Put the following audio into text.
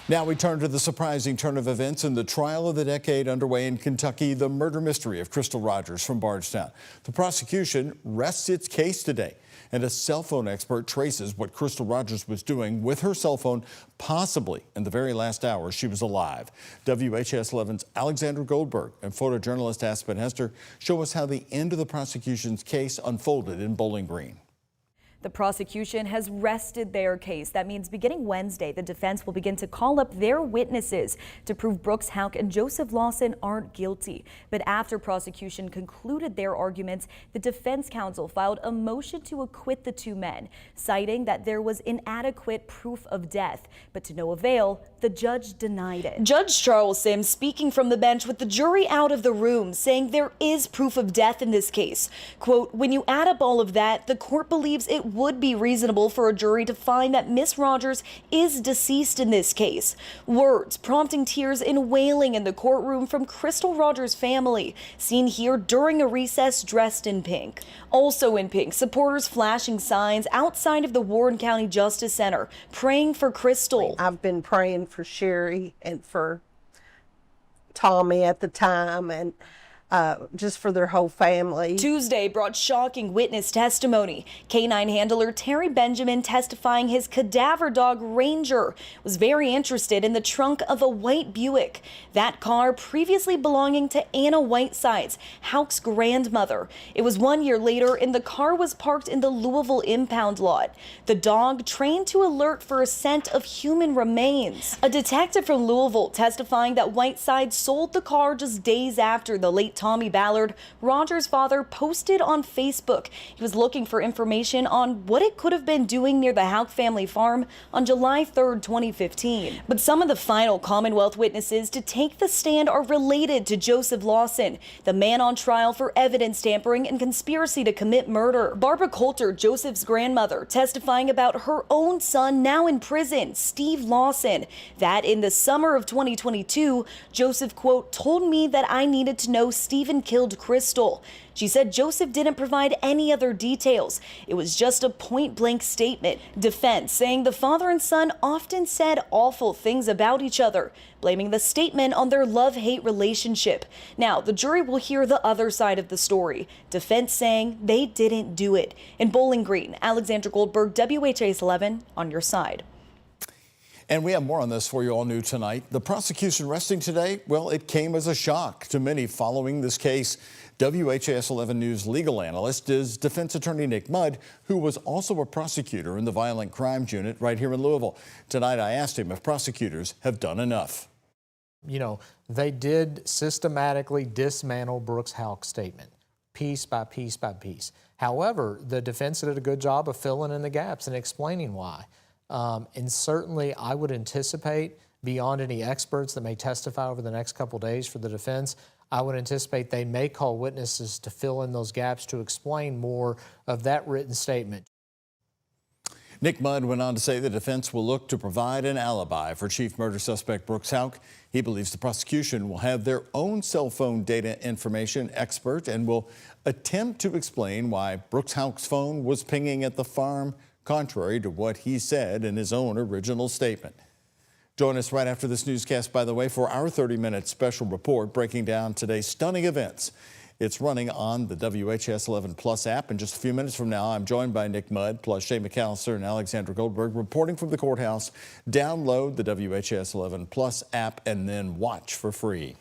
Now we turn to the surprising turn of events in the trial of the decade underway in Kentucky, the murder mystery of Crystal Rogers from Bardstown. The prosecution rests its case today, and a cell phone expert traces what Crystal Rogers was doing with her cell phone, possibly in the very last hours she was alive. WHAS 11's Alexandra Goldberg and photojournalist Aspen Hester show us how the end of the prosecution's case unfolded in Bowling Green. The prosecution has rested their case. That means beginning Wednesday, the defense will begin to call up their witnesses to prove Brooks, Houck and Joseph Lawson aren't guilty. But after prosecution concluded their arguments, the defense counsel filed a motion to acquit the two men, citing that there was inadequate proof of death. But to no avail, the judge denied it. Judge Charles Sims speaking from the bench with the jury out of the room, saying there is proof of death in this case. Quote, when you add up all of that, the court believes it would be reasonable for a jury to find that Miss Rogers is deceased in this case. Words prompting tears and wailing in the courtroom from Crystal Rogers' family, seen here during a recess dressed in pink. Also in pink, supporters flashing signs outside of the Warren County Justice Center, praying for Crystal. I've been praying for Sherry and for Tommy at the time, and just for their whole family. Tuesday brought shocking witness testimony. Canine handler Terry Benjamin testifying his cadaver dog Ranger was very interested in the trunk of a white Buick. That car previously belonging to Anna Whiteside's, Houck's grandmother. It was 1 year later and the car was parked in the Louisville impound lot. The dog trained to alert for a scent of human remains. A detective from Louisville testifying that Whiteside sold the car just days after the late Tommy Ballard, Rogers' father, posted on Facebook. He was looking for information on what it could have been doing near the Houck family farm on July 3rd, 2015. But some of the final Commonwealth witnesses to take the stand are related to Joseph Lawson, the man on trial for evidence tampering and conspiracy to commit murder. Barbara Coulter, Joseph's grandmother, testifying about her own son now in prison, Steve Lawson, that in the summer of 2022, Joseph, quote, told me that I needed to know Stephen killed Crystal. She said Joseph didn't provide any other details. It was just a point-blank statement. Defense saying the father and son often said awful things about each other, blaming the statement on their love-hate relationship. Now, the jury will hear the other side of the story. Defense saying they didn't do it. In Bowling Green, Alexandra Goldberg, WHAS 11, on your side. And we have more on this for you all new tonight. The prosecution resting today, well, it came as a shock to many following this case. WHAS 11 News legal analyst is defense attorney Nick Mudd, who was also a prosecutor in the violent crimes unit right here in Louisville. Tonight, I asked him if prosecutors have done enough. You know, they did systematically dismantle Brooks Houck's statement, piece by piece by piece. However, the defense did a good job of filling in the gaps and explaining why. And certainly I would anticipate, beyond any experts that may testify over the next couple days for the defense, I would anticipate they may call witnesses to fill in those gaps to explain more of that written statement. Nick Mudd went on to say the defense will look to provide an alibi for chief murder suspect Brooks Houck. He believes the prosecution will have their own cell phone data information expert and will attempt to explain why Brooks Houck's phone was pinging at the farm, contrary to what he said in his own original statement. Join us right after this newscast, by the way, for our 30-minute special report breaking down today's stunning events. It's running on the WHAS 11 Plus app. In just a few minutes from now, I'm joined by Nick Mudd, plus Shay McAllister and Alexandra Goldberg reporting from the courthouse. Download the WHAS 11 Plus app and then watch for free.